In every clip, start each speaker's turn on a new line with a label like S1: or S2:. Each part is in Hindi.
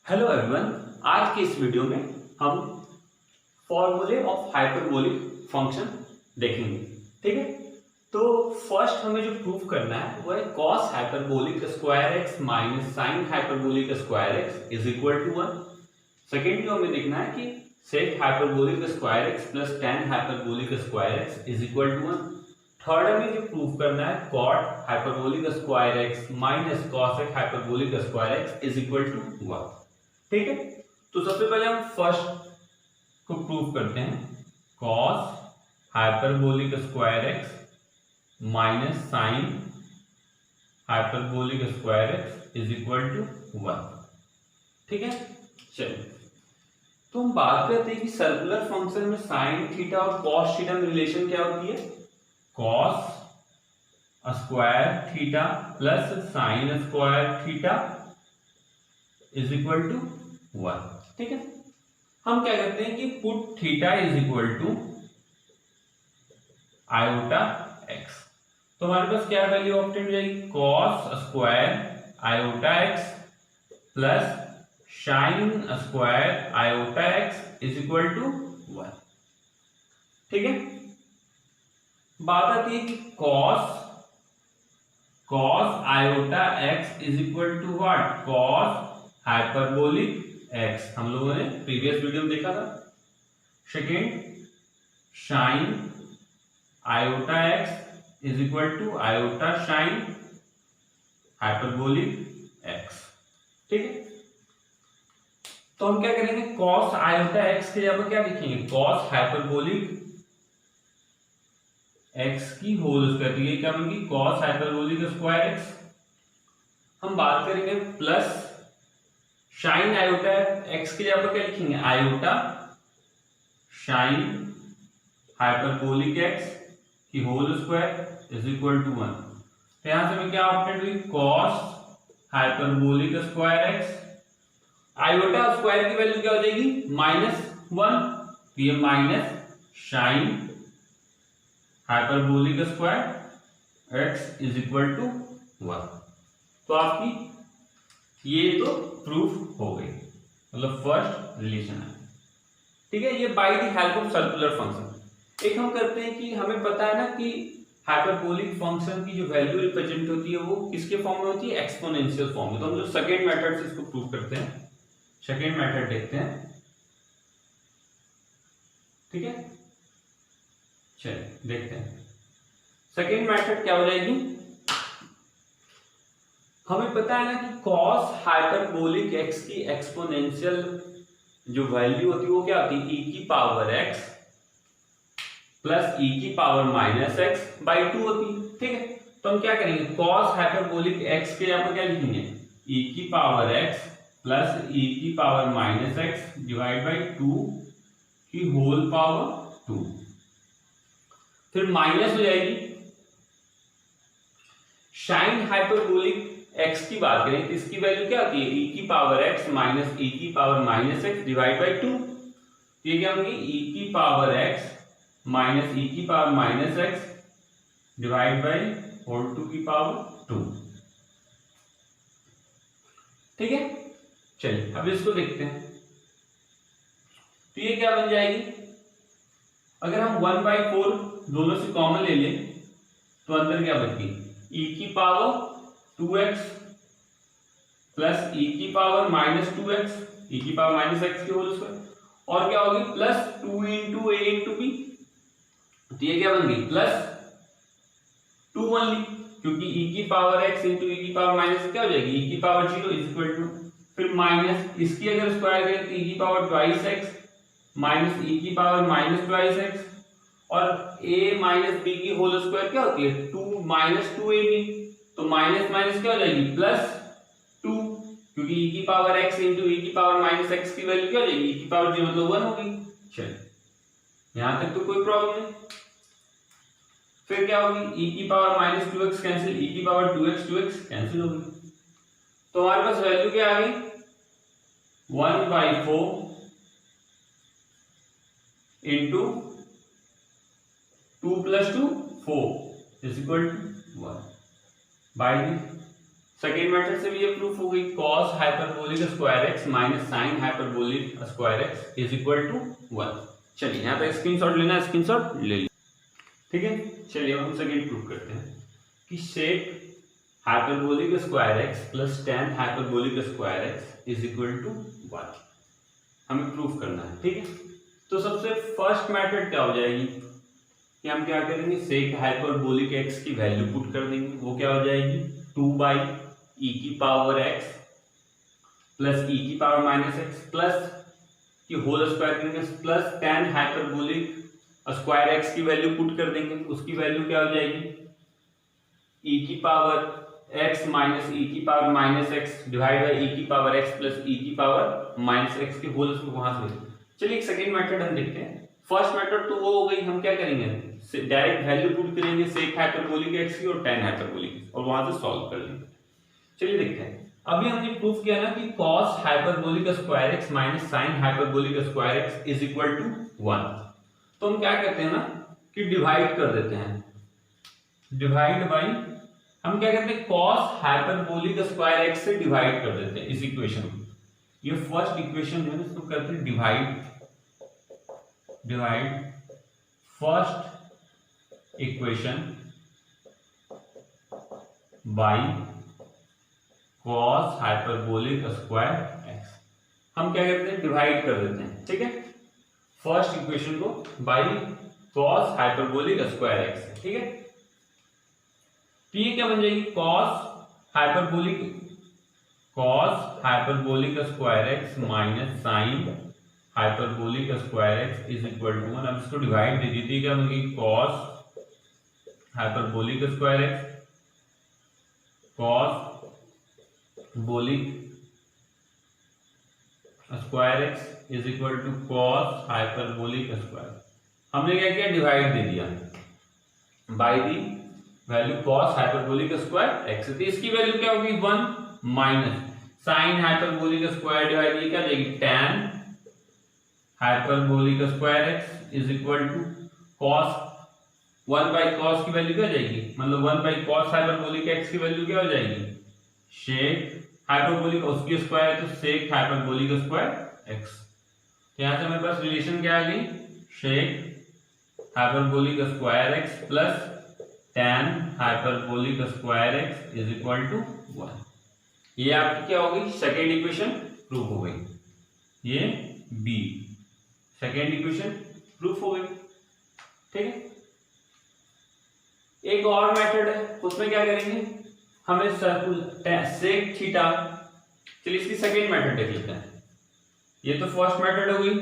S1: Hello everyone. आज के इस वीडियो में हम फॉर्मूले ऑफ हाइपरबोलिक फंक्शन देखेंगे। ठीक है, तो फर्स्ट हमें जो प्रूव करना है वो है cos hyperbolic square x minus sine hyperbolic square x is equal to 1। Second जो हमें देखना है कि sec hyperbolic square x plus tan hyperbolic square x is equal to 1। Third हमें जो प्रूव करना है cot hyperbolic square x minus cosec hyperbolic square x is equal to 1। ठीक है, तो सबसे पहले हम फर्स्ट को प्रूव करते हैं cos hyperbolic square x minus sine hyperbolic square x is equal to 1। ठीक है, चलिए तो हम बात करते हैं कि सर्कुलर फंक्शन में साइन थीटा और कॉस थीटा में रिलेशन क्या होती है। Cos square theta plus sine square theta is equal to 1। ठीक है, हम क्या करते हैं कि put theta is equal to iota x, तो हमारे पास क्या वैल्यू ऑब्टेन हो जाएगी, cos square iota x plus sine square iota x is equal to 1। ठीक है, बात आती है कि cos iota x is equal to what, cos hyperbolic x, हम लोगों ने प्रीवियस वीडियो में देखा था। Second sine iota x is equal to iota sine hyperbolic x. ठीक है, तो हम क्या करेंगे, कॉस आयोटा एक्स के जगह क्या लिखेंगे, कॉस हाइपरबोलिक एक्स की होल स्क्वायर, ये क्या बनेगी, कॉस हाइपरबोलिक स्क्वायर एक्स। हम बात करेंगे प्लस साइन आयोटा एक्स की जगह क्या लिखेंगे, आयोटा साइन हाइपरबोलिक एक्स की whole square is equal to 1। तो यहां से हमें क्या ऑप्टेंड हुई, cos hyperbolic square x, iota square की वैल्यू क्या हो जाएगी, -1, तो ये minus sine hyperbolic square x is equal to 1। तो आपकी ये तो प्रूफ हो गई, मतलब फर्स्ट रिलेशन है। ठीक है, ये bye the help of circular function. एक हम करते हैं कि हमें पता है ना कि हाइपरबोलिक फंक्शन की जो वैल्यू रिप्रेजेंट होती है वो किसके फॉर्म में होती है, एक्सपोनेंशियल फॉर्म में। तो हम जो सेकेंड मेथड से इसको प्रूव करते हैं, सेकेंड मेथड देखते हैं। ठीक है, चलिए देखते हैं सेकेंड मेथड क्या हो जाएगी। हमें पता है ना कि cos हाइपरबोलिक x की एक्सपोनेंशियल जो वैल्यू होती है वो क्या होती है, e की पावर x प्लस e की पावर माइनस x बाई 2 होती है। ठीक है, तो हम क्या करेंगे, cos हाइपरबोलिक x के यहाँ पर क्या लिखेंगे, e की पावर x प्लस e की power minus x divide by 2 की होल पावर 2, फिर माइनस हो जाएगी। साइन हाइपरबोलिक x की बात करें तो इसकी वैल्यू क्या होती है, e की पावर x माइनस e की power minus x divide by 2, ये क्या होगी, e की पावर x माइनस e की power minus x divide by whole 2 की पावर 2। ठीक है, चलिए अब इसको देखते हैं। तो ये क्या बन जाएगी, अगर हम 1/4 दोनों से कॉमन ले लें तो अंदर क्या बचेगी, e की पावर 2x प्लस e की पावर माइनस 2x, e की पावर माइनस x की होल स्क्वायर, और क्या होगी plus 2 into a into b, तो ये क्या बन गई प्लस 2 ओनली, क्योंकि e की पावर x इंटू e की पावर माइनस क्या हो जाएगी, e की पावर 0 इज इक्वल टू, फिर माइनस इसकी अगर स्क्वायर करें तो e की power twice x minus e की पावर माइनस ट्वाइस x, और a माइनस b की होल स्क्वायर क्या होती है 2 माइनस 2ab, तो माइनस माइनस क्या हो जाएगी प्लस 2, क्योंकि e की पावर x इंटू e की पावर माइनस x की वैल्यू क्या हो जाएगी, e की पावर 0 मतलब 1 होगी। चलिए यहां तक तो कोई प्रॉब्लम नहीं। फिर क्या होगी, e की power minus 2x cancel, e की पावर 2x कैंसिल होगी, तो हमारे पास वैल्यू क्या आ गई 1/4 into 2 + 2 4 is equal to 1 by second method से भी ये प्रूफ हो गई, cos hyperbolic square x minus sine hyperbolic square x is equal to 1। चलिए यहाँ पे स्क्रीनशॉट लेना है, स्क्रीनशॉट ले लीजिए, ठीक है। चलिए अब हम सेकेंड प्रूफ करते हैं कि sec hyperbolic square x plus tan hyperbolic square x is equal to 1 हमें प्रूफ करना है, ठीक है। तो सबसे फर्स्ट मेथड क्या हो जाएगी कि हम क्या करेंगे, सेक हाइपरबोलिक एक्स की वैल्यू पुट कर देंगे, वो क्या हो जाएगी 2 बाई ई की पावर एक्स प्लस ई की पावर माइनस एक्स प्लस की होल स्क्वायर करेंगे plus tan hyperbolic square x की वैल्यू पुट कर देंगे, उसकी वैल्यू क्या हो जाएगी ई की पावर एक्स माइनस ई की power minus x divide by e की पावर एक्स प्लस ई की पावर माइनस एक्स की होल वहां से। चलिए एक सेकेंड मेथड हम देखते हैं। फर्स्ट मेथड तो वो हो गई, हम क्या करेंगे डायरेक्ट वैल्यू पुट करेंगे सेक हाइपरबोलिक एक्स की और tan हाइपरबोलिक और वहां से सॉल्व कर लेंगे। चलिए देखते हैं, अभी हमने प्रूफ किया ना कि cos hyperbolic square x minus sine hyperbolic square x is equal to 1। तो हम क्या करते हैं ना कि डिवाइड कर देते हैं, डिवाइड बाई हम क्या करते हैं cos हाइपरबोलिक स्क्वायर एक्स से डिवाइड कर देते हैं इस इक्वेशन को। ये फर्स्ट इक्वेशन है, इसको करते हैं divide, divide first equation by cos hyperbolic square x. हम क्या करते हैं डिवाइड कर देते हैं, ठीक है, फर्स्ट इक्वेशन को by cos hyperbolic square x, ठीक है। तो ये क्या बन जाएगी cos hyperbolic square x minus sine hyperbolic square x is equal to 1। अब इसको डिवाइड दे दीजिए, क्या बन गई cos hyperbolic square x cos बोलिक square x is equal to cos hyperbolic square. हमने क्या किया डिवाइड दे दिया by the value cos hyperbolic square x. तो इसकी वैल्यू क्या होगी 1 minus sine hyperbolic square divide ये क्या आ जाएगी tan hyperbolic square x is equal to cos 1 by cos की वैल्यू क्या आ जाएगी, मतलब 1 बाई cos हाइपरबोलिक एक्स की वैल्यू क्या हो जाएगी शेक हाइपरबोलिक उसकी स्क्वायर है तो सेक हाइपरबोलिक स्क्वायर एक्स। तो यहां से हमारे पास रिलेशन क्या आ गई sec hyperbolic square x plus tan hyperbolic square x is equal to 1। ये आपकी क्या हो गई सेकेंड इक्वेशन प्रूफ हो गई, ये बी सेकेंड इक्वेशन प्रूफ हो गई, ठीक है। एक और मेथड है, उसमें क्या करेंगे हमें सर्कुलर सेक थीटा। चलिए इसकी सेकेंड मेथड देख लेते हैं, ये तो फर्स्ट मेथड हो गई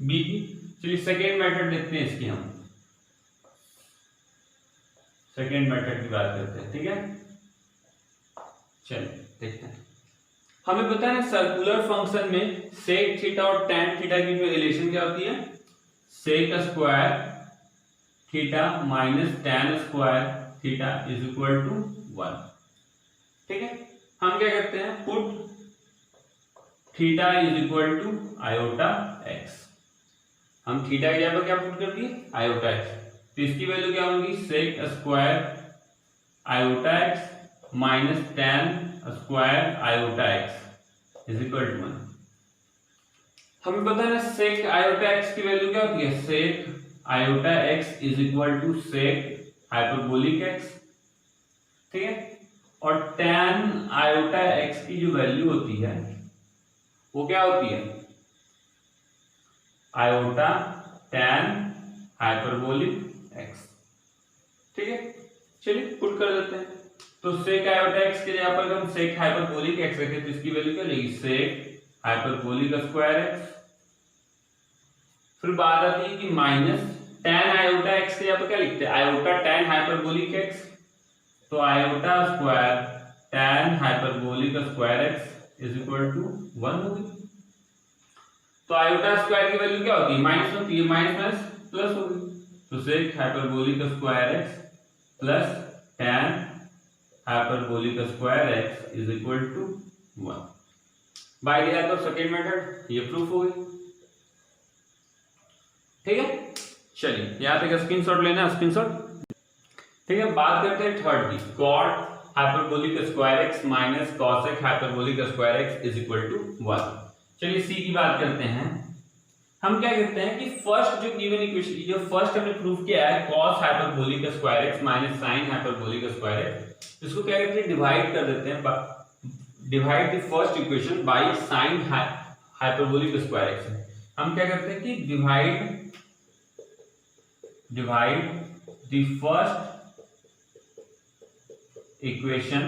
S1: बी की। चलिए सेकेंड मेथड देखते हैं इसकी, हम सेकेंड मेथड की बात करते हैं, ठीक है। चलिए देखते हैं, हमें पता है ना सर्कुलर फंक्शन में सेक थीटा और tan थीटा की जो रिलेशन क्या होती है sec square theta minus tan square theta is equal to 1, ठीक है। हम क्या करते हैं put theta is equal to iota x. हम थीटा की जगह पर क्या पुट कर दिए आयोटा एक्स, तो इसकी वैल्यू क्या होगी sec square iota x minus tan square iota x is equal to 1। हमें पता है ना सेक आयोटा एक्स की वैल्यू क्या होती है sec iota x is equal to sec hyperbolic x, ठीक है। और tan आयोटा एक्स की जो वैल्यू होती है वो क्या होती है आयोटा tan हाइपरबोलिक एक्स, ठीक है। चलिए पुट कर देते हैं, तो सेक आयोटा एक्स के जगह पर हम सेक हाइपरबोलिक एक्स रखें तो इसकी वैल्यू क्या रहेगी सेक हाइपरबोलिक स्क्वायर एक्स। फिर बात आती है कि माइनस tan आयोटा एक्स के जगह पर क्या लिखते हैं आयोटा tan हाइपरबोलिक एक्स, तो iota square tan hyperbolic square x is equal to 1 होगी। तो आयोटा स्क्वायर की वैल्यू क्या होती है माइनस होती है, माइनस माइनस प्लस होगी, तो sec hyperbolic square x plus tan hyperbolic square x is equal to 1 by the help of second method. ये प्रूफ हो गई, ठीक है। चलिए यहाँ पे स्क्रीनशॉट लेना है, स्क्रीनशॉट, ठीक है। बात करते हैं थर्ड की, hyperbolic square x minus cosec hyperbolic square x is equal to 1। चलिए सी की बात करते हैं। हम क्या करते हैं कि फर्स्ट जो गिवन इक्वेशन, जो फर्स्ट हमने प्रूव किया है cos hyperbolic square x minus sin hyperbolic square x, इसको क्या करते हैं डिवाइड कर देते हैं, divide the first equation by sin hyperbolic square x. हम क्या करते हैं कि divide the first equation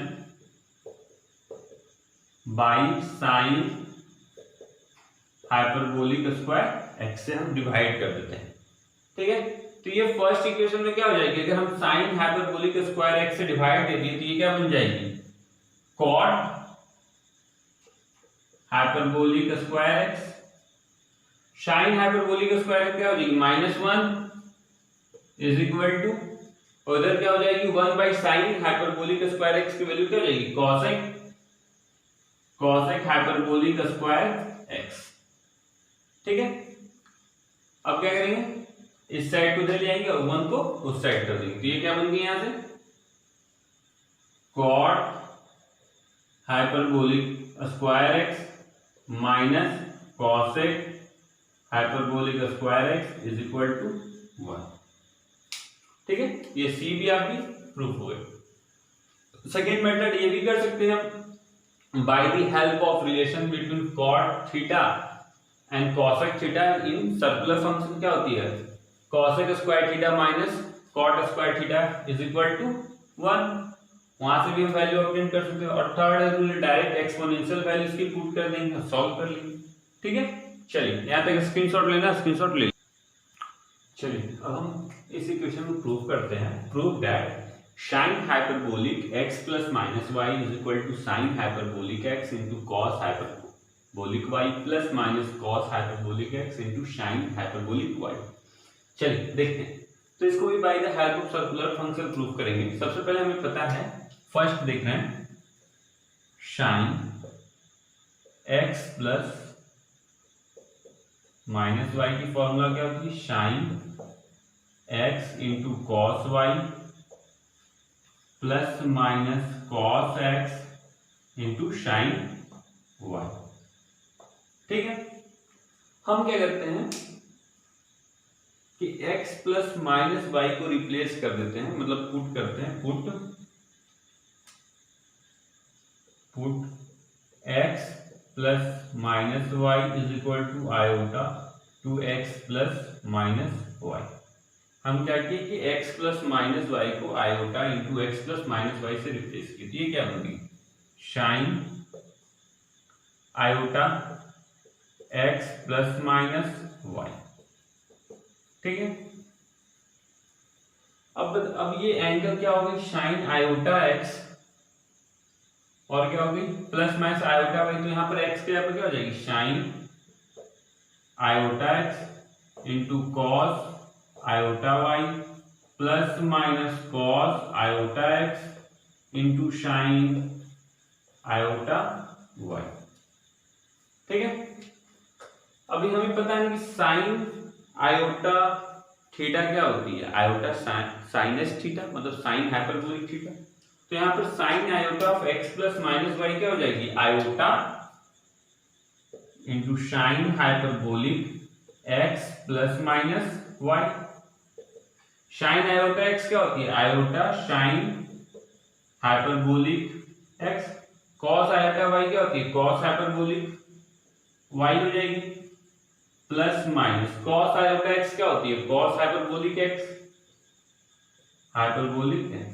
S1: by sin hyperbolic square x से हम डिवाइड कर देते हैं। ठीक है, तो ये फर्स्ट इक्वेशन में क्या हो जाएगी, अगर हम sin हाइपरबोलिक स्क्वायर एक्स से डिवाइड दे दिए तो ये क्या बन जाएगी cot hyperbolic square x. sin hyperbolic square x क्या हो जाएगी -1 इज इक्वल टू, और इधर क्या हो जाएगी 1 by sin hyperbolic square x की वैल्यू क्या हो जाएगी cosec हाइपरबोलिक स्क्वायर एक्स। ठीक है, अब क्या करेंगे, इस साइड को इधर ले आएंगे और 1 को उस साइड कर देंगे, तो ये क्या बन गई यहां से cot hyperbolic square x minus cosec hyperbolic square x is equal to 1। ठीक है, ये सी भी आपकी प्रूफ हो गई। सेकेंड मेथड ये भी कर सकते हैं हम, by the help of relation between cot theta and cosec theta in circular function क्या होती है cosec square theta minus cot square theta is equal to 1। वहां से भी हम वैल्यू ऑब्टेन कर सकते हैं, और थर्ड है डायरेक्ट एक्सपोनेंशियल वैल्यू इसकी पुट कर देंगे, सॉल्व कर लेंगे। ठीक है, चलिए यहां तक स्क्रीनशॉट लेना, स्क्रीनशॉट ले। चलिए अब हम इस इक्वेशन को प्रूव करते हैं। Prove that sin hyperbolic x plus minus y is equal to sin hyperbolic x into cos hyperbolic y plus minus cos hyperbolic x into sin hyperbolic y। चलिए देखते हैं, तो इसको भी by the help of circular function prove करेंगे। सबसे पहले हमें पता है, फर्स्ट देख रहे हैं sin x plus minus y की फॉर्मूला क्या होती है sin x into cos y plus minus cos x into sin y। ठीक है, हम क्या करते हैं कि x प्लस माइनस y को रिप्लेस कर देते हैं, मतलब पुट करते हैं, put x plus minus y is equal to iota 2x plus minus y। हम क्या किए कि x प्लस माइनस y को iota into x plus minus y से रिप्लेस किए, तो ये क्या बन गई sine iota x plus minus y। ठीक है, अब ये एंगल क्या हो गई साइन आयोटा x और क्या हो गई प्लस माइनस आयोटा y, तो यहाँ पर x के यहाँ पर क्या हो जाएगी sine iota x into cos iota y plus minus cos iota x into sine iota y। ठीक है, अभी हमें पता है कि साइन आयोटा थीटा क्या होती है, आयोटा साइनस थीटा मतलब साइन हाइपरबोलिक थीटा। तो यहाँ पर sine iota of x plus minus y क्या हो जाएगी iota into sine hyperbolic x plus minus y. Sine iota x क्या होती है iota sine hyperbolic x। Cos iota y क्या होती है कॉस हाइपरबोलिक y हो जाएगी, plus minus cos iota x क्या होती है cos hyperbolic x, hyperbolic x।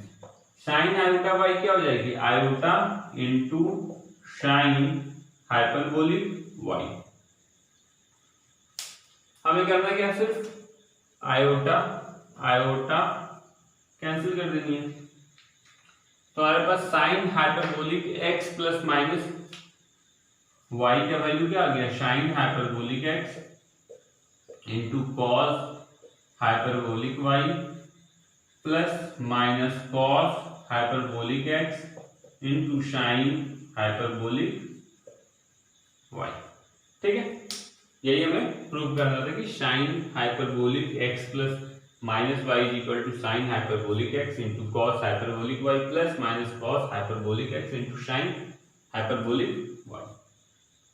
S1: Sine iota y क्या हो जाएगी iota into sine hyperbolic y। हमें करना क्या, सिर्फ आयोटा आयोटा कैंसिल कर देनी है, तो हमारे पास sine hyperbolic x plus minus y का वैल्यू क्या आ गया sine hyperbolic x into cos hyperbolic y plus minus cos hyperbolic x into sine hyperbolic y। ठीक है, यही हमें प्रूव करना था कि sine hyperbolic x plus minus y is equal to sine hyperbolic x into cos hyperbolic y plus minus cos hyperbolic x into sine hyperbolic y.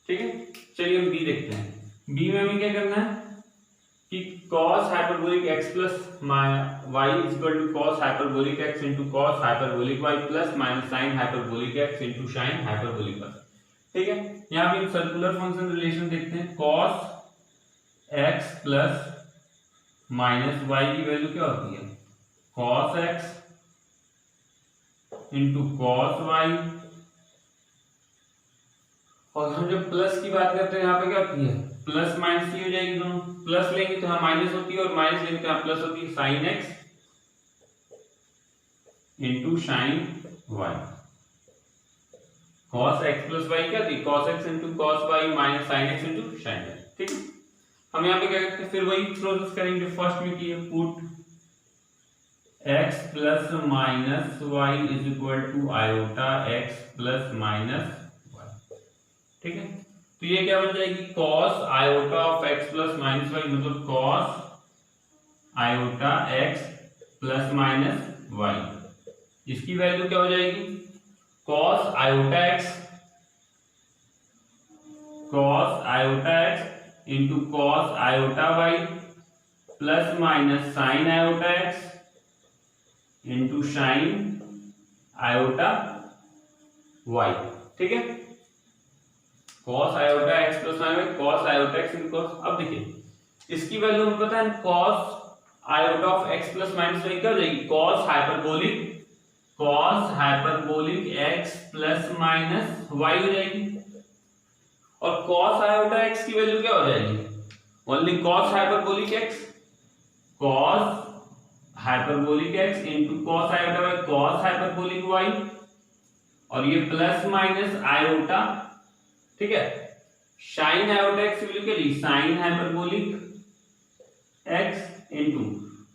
S1: ठीक है, चलिए हम बी देखते हैं। बी में हमें क्या करना है कि cos hyperbolic x plus y is equal to cos hyperbolic x into cos hyperbolic y plus minus sine hyperbolic x into sine hyperbolic y। ठीक है, यहाँ पे हम सर्कुलर फंक्शन रिलेशन देखते हैं। cos x plus minus y की वैल्यू क्या होती है, cos x into cos y, और हम जब प्लस की बात करते हैं यहाँ पे क्या होती है, प्लस माइनस की हो जाएगी, दोनों प्लस लेंगे तो यहाँ माइनस होती है और माइनस लेंगे तो यहाँ प्लस होती है, sine x into sine y. Cos x plus y क्या थी, cos x into cos y minus sine x into sine y. ठीक है, हम यहाँ पे क्या करते हैं, फिर वही प्रोसेस करेंगे फर्स्ट में किए, put x plus minus y is equal to iota x plus minus y. ठीक है, तो ये क्या बन जाएगी, cos iota of x plus minus y, मतलब cos iota x plus minus y. इसकी वैल्यू क्या हो जाएगी, cos iota x into cos iota y plus minus sine iota x into sine iota y। ठीक है, cos iota x plus minus cos iota x into cos। अब देखिए इसकी वैल्यू हमें पता है, cos iota of x plus minus y क्या हो जाएगी, cos hyperbolic x plus minus y हो जाएगी, और cos आयोटा x की वैल्यू क्या हो जाएगी, only cos hyperbolic x into cos iota y cos hyperbolic y, और ये प्लस माइनस आयोटा, ठीक है, साइन आयोटा एक्स की वैल्यू क्या ली, sine hyperbolic x into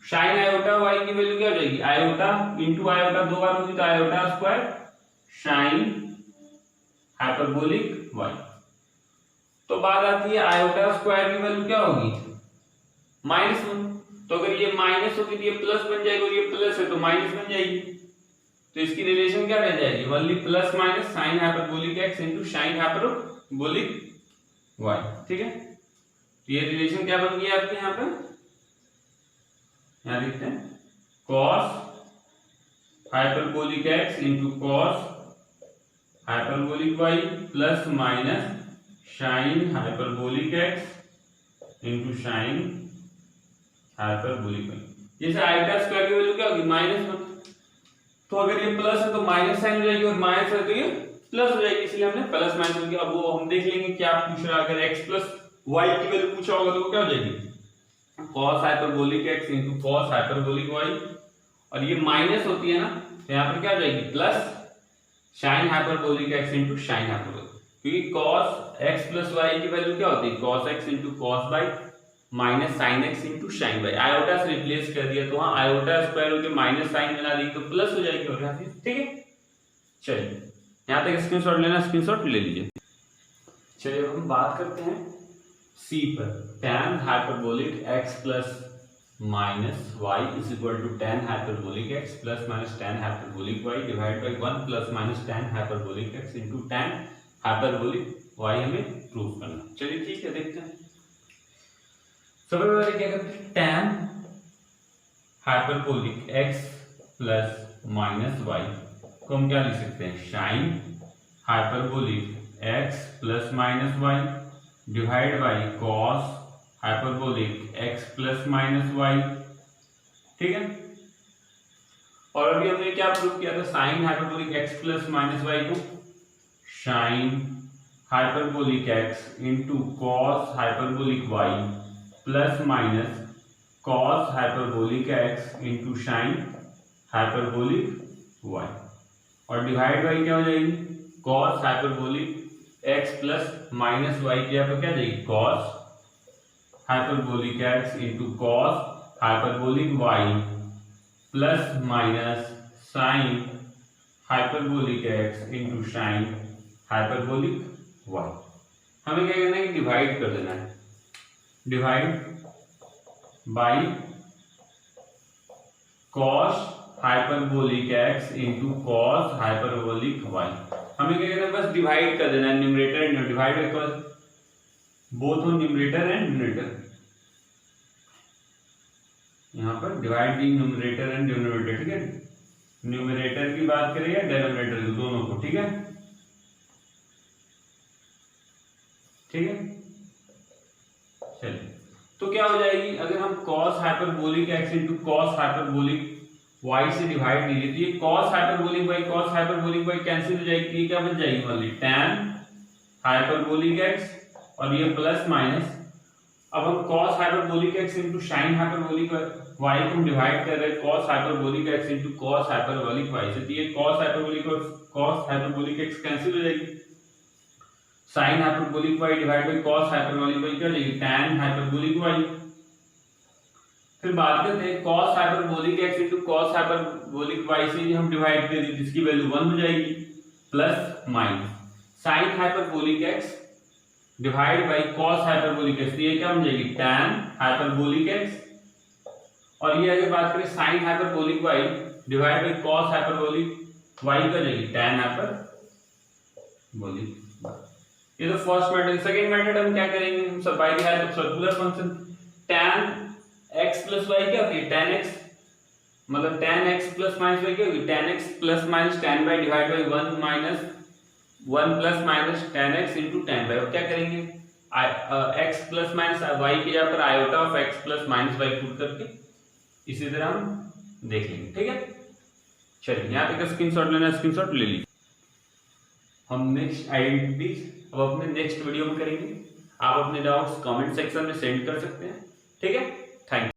S1: sine iota y की वैल्यू क्या हो जाएगी, आयोटा इंटू आयोटा, दो बार होगी तो iota square sine hyperbolic y. तो बात आती है आयोटा स्क्वायर की वैल्यू क्या होगी, -1। तो अगर ये माइनस होगी तो ये प्लस बन जाएगी, और ये प्लस है तो माइनस बन जाएगी, तो इसकी रिलेशन क्या रह जाएगी, only plus minus sine hyperbolic x into sine hyperbolic y. ठीक है, तो ये रिलेशन क्या बन गया आपके यहाँ पे, यहाँ लिखते हैं cos hyperbolic x into cos hyperbolic y plus minus sine hyperbolic x into sine hyperbolic y. जैसे आयोटा स्क्वायर की वैल्यू क्या होगी, -1, तो अगर ये प्लस है तो माइनस साइन हो जाएगी, और माइनस है तो ये प्लस हो जाएगी, इसलिए हमने प्लस माइनस किया। अब वो हम देख लेंगे क्या पूछ रहा है, अगर x प्लस y की वैल्यू पूछा होगा तो वो क्या हो जाएगी, cos hyperbolic x into cos hyperbolic y, और ये माइनस होती है ना तो यहाँ पर क्या हो जाएगी, plus sine hyperbolic x into sine hyperbolic, क्योंकि cos x प्लस y की वैल्यू क्या होती है, cos x into cos y minus sine x into sine y। Iota से रिप्लेस कर दिया तो वहां आयोटा स्क्वायर होकर माइनस साइन बना दी तो प्लस हो जाएगी, और यहाँ से ठीक है। चलिए यहाँ तक स्क्रीनशॉट लेना, स्क्रीनशॉट ले लीजिए। चलिए हम बात करते हैं सी पर, tan hyperbolic x plus minus y is equal to tan hyperbolic x plus minus tan hyperbolic y divide by 1 plus minus tan hyperbolic x into tan hyperbolic y हमें प्रूव करना। चलिए ठीक है, देखते हैं। सबसे पहले क्या करते हैं, tan hyperbolic x plus minus y को हम क्या लिख सकते हैं, sine hyperbolic x plus minus y divide by cos hyperbolic x plus minus y. ठीक है, और अभी हमने क्या प्रूव किया था, sine hyperbolic x plus minus y को sine hyperbolic x into cos hyperbolic y plus minus cos hyperbolic x into sine hyperbolic y, और डिवाइड बाई क्या हो जाएगी, cos hyperbolic x plus minus Y की यहाँ पर क्या जाएगी, cos hyperbolic x into cos hyperbolic y plus minus sine hyperbolic x into sine hyperbolic y। हमें क्या करना है कि डिवाइड कर देना है, divide by cos hyperbolic x into cos hyperbolic y. हमें क्या करना है, बस डिवाइड कर देना है numerator and divide because both on numerator and denominator. यहाँ पर डिवाइड न्यूमरेटर एंड डिनोमिनेटर, ठीक है, न्यूमरेटर की बात करें या डिनोमिनेटर की, दोनों को, ठीक है, ठीक है। चलिए, तो क्या हो जाएगी, अगर हम cos hyperbolic x into cos hyperbolic y से डिवाइड कीजिए तो ये cos हाइपरबोलिक y कैंसिल हो जाएगी, ये क्या बच जाएगी वाली tan हाइपरबोलिक x और ये प्लस माइनस। अब हम cos hyperbolic x into sine hyperbolic y को हम डिवाइड कर रहे हैं cos hyperbolic x into cos hyperbolic y से, तो ये cos हाइपरबोलिक और cos हाइपरबोलिक x कैंसिल हो जाएगी। Sign hyperbolic y divide by cos hyperbolic y क्या हो जाएगी, tan हाइपरबोलिक y। फिर बात करते हैं cos hyperbolic x into cos hyperbolic y से हम डिवाइड कर दें जिसकी वैल्यू 1 हो जाएगी, plus minus sine hyperbolic x divide by cos hyperbolic x, तो ये क्या बन जाएगी, tan हाइपरबोलिक x। और ये अगर बात करें sign hyperbolic y divide by cos hyperbolic y क्या हो जाएगी, tan हाइपरबोलिक। ये तो फर्स्ट मेथड। सेकंड मेथड हम क्या करेंगे, हम सब bye the help of circular function tan x plus y क्या होती है, tan x मतलब tan x plus minus y क्या होगी, tan x plus minus tan y divide by 1 minus 1 plus minus tan x into tan y। अब क्या करेंगे, x प्लस माइनस y की जगह पर iota of x plus minus y put करके इसी तरह हम देख लेंगे, ठीक है। चलिए, यहाँ पे स्क्रीनशॉट लेना, स्क्रीनशॉट ले लीजिए। हम नेक्स्ट आइडेंटिटीज अब अपने नेक्स्ट वीडियो में करेंगे। आप अपने डाउट्स कमेंट सेक्शन में सेंड कर सकते हैं, ठीक है। Thank you.